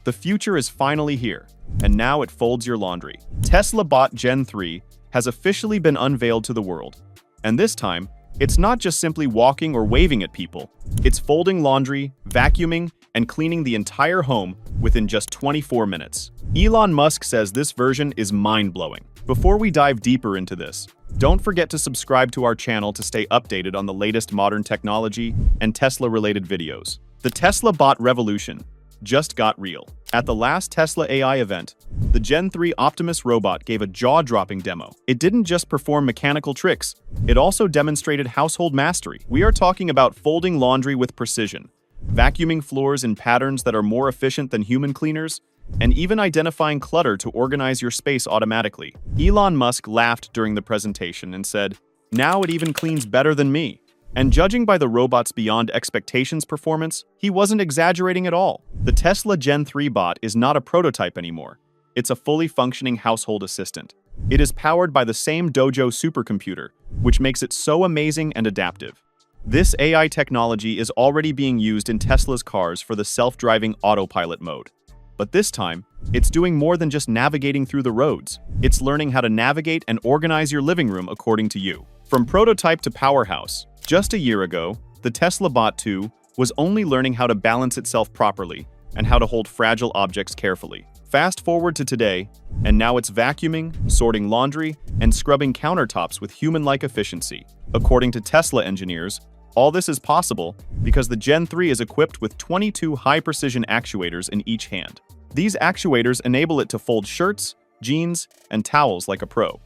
The future is finally here, and now it folds your laundry. Tesla Bot Gen 3 has officially been unveiled to the world. And this time, it's not just simply walking or waving at people. It's folding laundry, vacuuming, and cleaning the entire home within just 24 minutes. Elon Musk says this version is mind-blowing. Before we dive deeper into this, don't forget to subscribe to our channel to stay updated on the latest modern technology and Tesla-related videos. The Tesla Bot revolution just got real. At the last Tesla AI event, the Gen 3 Optimus robot gave a jaw-dropping demo. It didn't just perform mechanical tricks, it also demonstrated household mastery. We are talking about folding laundry with precision, vacuuming floors in patterns that are more efficient than human cleaners, and even identifying clutter to organize your space automatically. Elon Musk laughed during the presentation and said, "Now it even cleans better than me." And judging by the robot's beyond expectations performance, he wasn't exaggerating at all. The Tesla Gen 3 bot is not a prototype anymore. It's a fully functioning household assistant. It is powered by the same Dojo supercomputer, which makes it so amazing and adaptive. This AI technology is already being used in Tesla's cars for the self-driving Autopilot mode. But this time, it's doing more than just navigating through the roads. It's learning how to navigate and organize your living room according to you. From prototype to powerhouse, just a year ago, the Tesla Bot 2 was only learning how to balance itself properly and how to hold fragile objects carefully. Fast forward to today, and now it's vacuuming, sorting laundry, and scrubbing countertops with human-like efficiency. According to Tesla engineers, all this is possible because the Gen 3 is equipped with 22 high-precision actuators in each hand. These actuators enable it to fold shirts, jeans, and towels like a pro.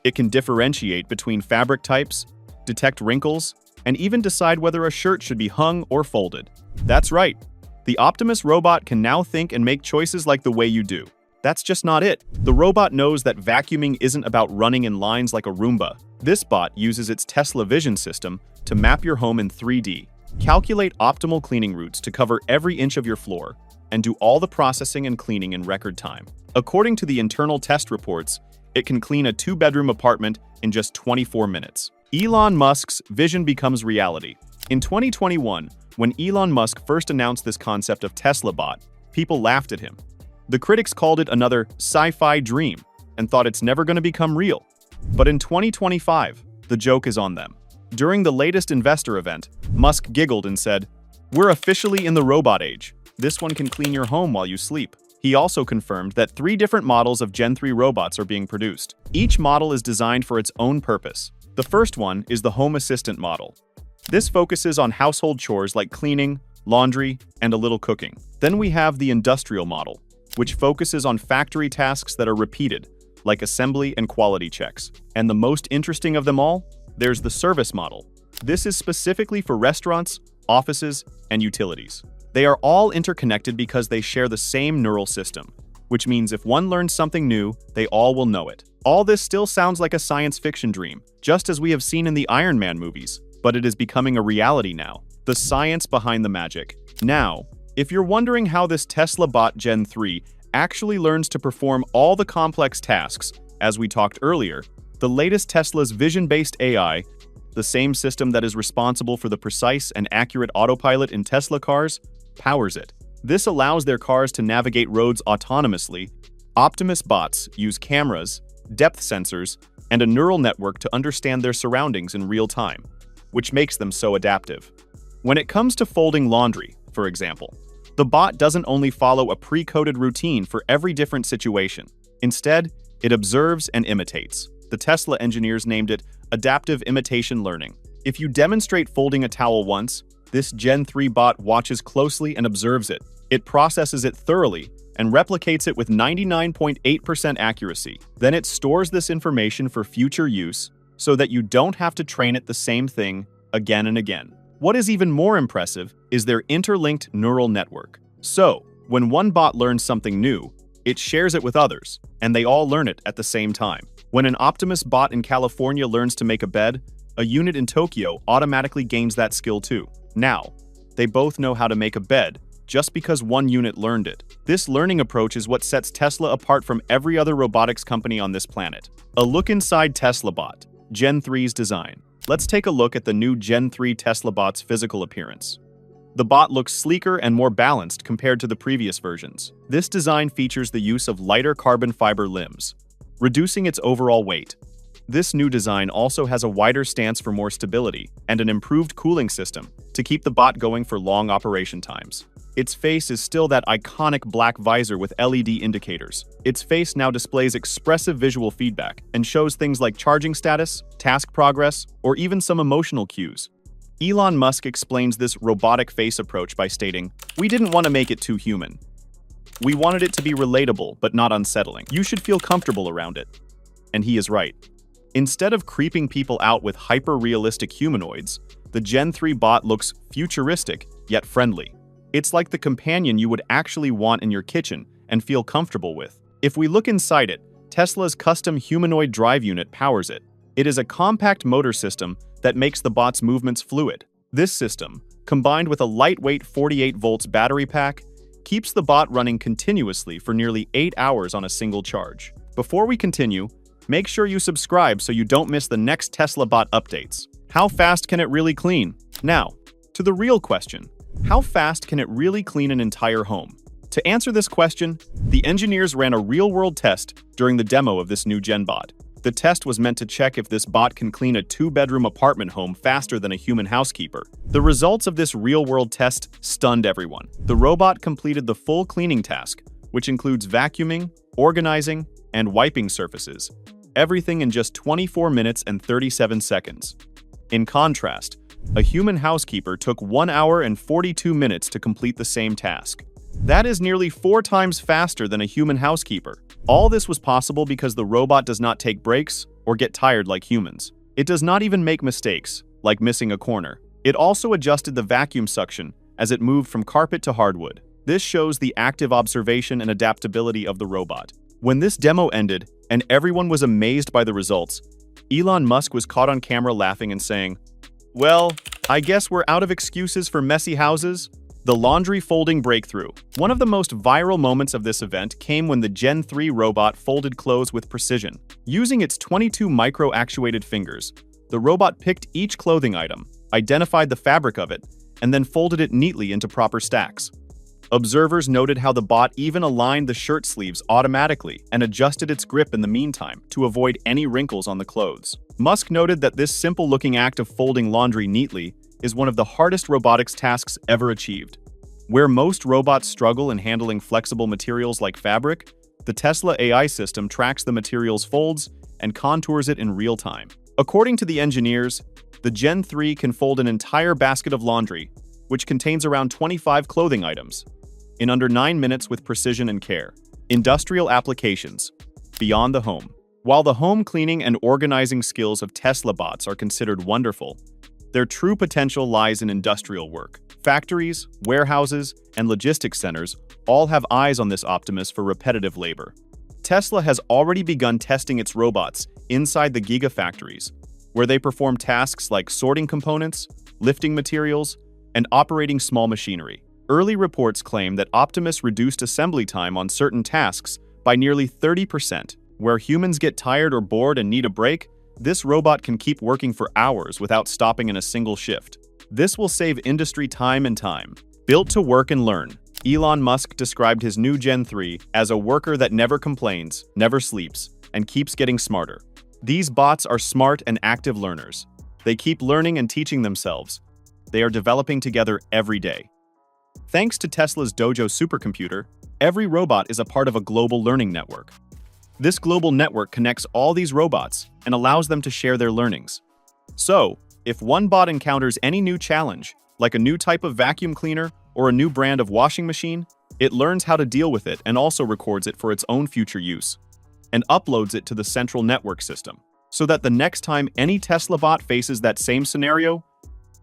It can differentiate between fabric types, detect wrinkles, and even decide whether a shirt should be hung or folded. That's right. The Optimus robot can now think and make choices like the way you do. That's just not it. The robot knows that vacuuming isn't about running in lines like a Roomba. This bot uses its Tesla Vision system to map your home in 3D, calculate optimal cleaning routes to cover every inch of your floor, and do all the processing and cleaning in record time. According to the internal test reports, it can clean a 2-bedroom apartment in just 24 minutes. Elon Musk's vision becomes reality. In 2021, when Elon Musk first announced this concept of Tesla Bot, people laughed at him. The critics called it another sci-fi dream and thought it's never going to become real. But in 2025, the joke is on them. During the latest investor event, Musk giggled and said, "We're officially in the robot age. This one can clean your home while you sleep." He also confirmed that 3 different models of Gen 3 robots are being produced. Each model is designed for its own purpose. The first one is the Home Assistant model. This focuses on household chores like cleaning, laundry, and a little cooking. Then we have the Industrial model, which focuses on factory tasks that are repeated, like assembly and quality checks. And the most interesting of them all, there's the Service model. This is specifically for restaurants, offices, and utilities. They are all interconnected because they share the same neural system, which means if one learns something new, they all will know it. All this still sounds like a science fiction dream, just as we have seen in the Iron Man movies, but it is becoming a reality now. The science behind the magic. Now, if you're wondering how this Tesla Bot Gen 3 actually learns to perform all the complex tasks, as we talked earlier, the latest Tesla's vision-based AI, the same system that is responsible for the precise and accurate autopilot in Tesla cars, powers it. This allows their cars to navigate roads autonomously. Optimus bots use cameras, depth sensors, and a neural network to understand their surroundings in real time, which makes them so adaptive. When it comes to folding laundry, for example, the bot doesn't only follow a pre-coded routine for every different situation. Instead, it observes and imitates. The Tesla engineers named it adaptive imitation learning. If you demonstrate folding a towel once, this Gen 3 bot watches closely and observes it. It processes it thoroughly and replicates it with 99.8% accuracy. Then it stores this information for future use so that you don't have to train it the same thing again and again. What is even more impressive is their interlinked neural network. So, when one bot learns something new, it shares it with others, and they all learn it at the same time. When an Optimus bot in California learns to make a bed, a unit in Tokyo automatically gains that skill too. Now, they both know how to make a bed, just because one unit learned it. This learning approach is what sets Tesla apart from every other robotics company on this planet. A look inside Tesla Bot, Gen 3's design. Let's take a look at the new Gen 3 Tesla Bot's physical appearance. The bot looks sleeker and more balanced compared to the previous versions. This design features the use of lighter carbon fiber limbs, reducing its overall weight. This new design also has a wider stance for more stability and an improved cooling system to keep the bot going for long operation times. Its face is still that iconic black visor with LED indicators. Its face now displays expressive visual feedback and shows things like charging status, task progress, or even some emotional cues. Elon Musk explains this robotic face approach by stating, "We didn't want to make it too human. We wanted it to be relatable but not unsettling. You should feel comfortable around it." And he is right. Instead of creeping people out with hyper-realistic humanoids, the Gen 3 bot looks futuristic yet friendly. It's like the companion you would actually want in your kitchen and feel comfortable with. If we look inside it, Tesla's custom humanoid drive unit powers it. It is a compact motor system that makes the bot's movements fluid. This system, combined with a lightweight 48 volts battery pack, keeps the bot running continuously for nearly 8 hours on a single charge. Before we continue, make sure you subscribe so you don't miss the next Tesla bot updates. How fast can it really clean? Now, to the real question. How fast can it really clean an entire home? To answer this question, the engineers ran a real-world test during the demo of this new Gen bot. The test was meant to check if this bot can clean a 2-bedroom apartment home faster than a human housekeeper. The results of this real-world test stunned everyone. The robot completed the full cleaning task, which includes vacuuming, organizing, and wiping surfaces. Everything in just 24 minutes and 37 seconds. In contrast, a human housekeeper took 1 hour and 42 minutes to complete the same task. That is nearly 4 times faster than a human housekeeper. All this was possible because the robot does not take breaks or get tired like humans. It does not even make mistakes, like missing a corner. It also adjusted the vacuum suction as it moved from carpet to hardwood. This shows the active observation and adaptability of the robot. When this demo ended and everyone was amazed by the results, Elon Musk was caught on camera laughing and saying, "Well, I guess we're out of excuses for messy houses." The laundry folding breakthrough. One of the most viral moments of this event came when the Gen 3 robot folded clothes with precision. Using its 22 micro-actuated fingers, the robot picked each clothing item, identified the fabric of it, and then folded it neatly into proper stacks. Observers noted how the bot even aligned the shirt sleeves automatically and adjusted its grip in the meantime to avoid any wrinkles on the clothes. Musk noted that this simple-looking act of folding laundry neatly is one of the hardest robotics tasks ever achieved. Where most robots struggle in handling flexible materials like fabric, the Tesla AI system tracks the material's folds and contours it in real time. According to the engineers, the Gen 3 can fold an entire basket of laundry, which contains around 25 clothing items, in under 9 minutes with precision and care. Industrial applications. Beyond the home. While the home cleaning and organizing skills of Tesla bots are considered wonderful, their true potential lies in industrial work. Factories, warehouses, and logistics centers all have eyes on this Optimus for repetitive labor. Tesla has already begun testing its robots inside the gigafactories, where they perform tasks like sorting components, lifting materials, and operating small machinery. Early reports claim that Optimus reduced assembly time on certain tasks by nearly 30%. Where humans get tired or bored and need a break, this robot can keep working for hours without stopping in a single shift. This will save industry time and time. Built to work and learn. Elon Musk described his new Gen 3 as a worker that never complains, never sleeps, and keeps getting smarter. These bots are smart and active learners. They keep learning and teaching themselves. They are developing together every day. Thanks to Tesla's Dojo supercomputer, every robot is a part of a global learning network. This global network connects all these robots and allows them to share their learnings. So, if one bot encounters any new challenge, like a new type of vacuum cleaner or a new brand of washing machine, it learns how to deal with it and also records it for its own future use, and uploads it to the central network system, so that the next time any Tesla bot faces that same scenario,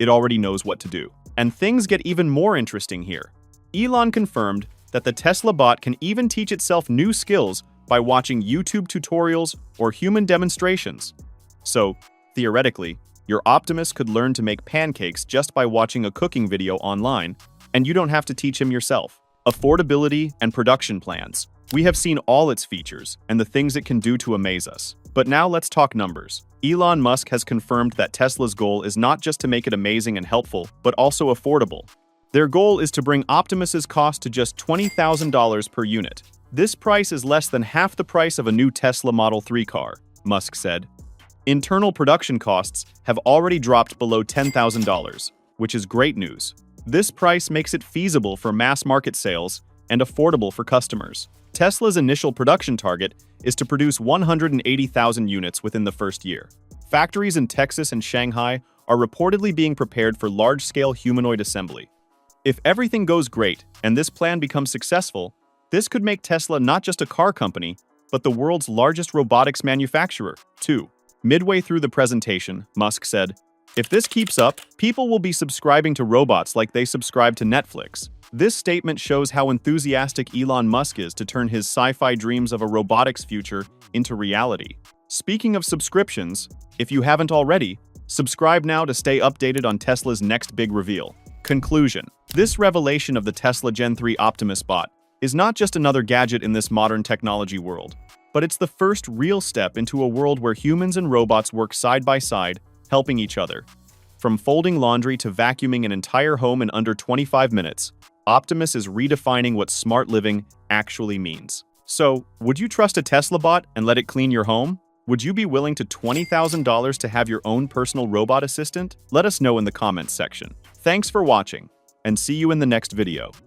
it already knows what to do. And things get even more interesting here. Elon confirmed that the Tesla bot can even teach itself new skills by watching YouTube tutorials or human demonstrations. So, theoretically, your Optimus could learn to make pancakes just by watching a cooking video online, and you don't have to teach him yourself. Affordability and production plans. We have seen all its features and the things it can do to amaze us. But now let's talk numbers. Elon Musk has confirmed that Tesla's goal is not just to make it amazing and helpful, but also affordable. Their goal is to bring Optimus's cost to just $20,000 per unit. This price is less than half the price of a new Tesla Model 3 car, Musk said. Internal production costs have already dropped below $10,000, which is great news. This price makes it feasible for mass market sales and affordable for customers. Tesla's initial production target is to produce 180,000 units within the first year. Factories in Texas and Shanghai are reportedly being prepared for large-scale humanoid assembly. If everything goes great and this plan becomes successful, this could make Tesla not just a car company, but the world's largest robotics manufacturer, too. Midway through the presentation, Musk said, "If this keeps up, people will be subscribing to robots like they subscribe to Netflix." This statement shows how enthusiastic Elon Musk is to turn his sci-fi dreams of a robotics future into reality. Speaking of subscriptions, if you haven't already, subscribe now to stay updated on Tesla's next big reveal. Conclusion: this revelation of the Tesla Gen 3 Optimus bot is not just another gadget in this modern technology world, but it's the first real step into a world where humans and robots work side by side, helping each other. From folding laundry to vacuuming an entire home in under 25 minutes, Optimus is redefining what smart living actually means. So, would you trust a Tesla bot and let it clean your home? Would you be willing to $20,000 to have your own personal robot assistant? Let us know in the comments section. Thanks for watching, and see you in the next video.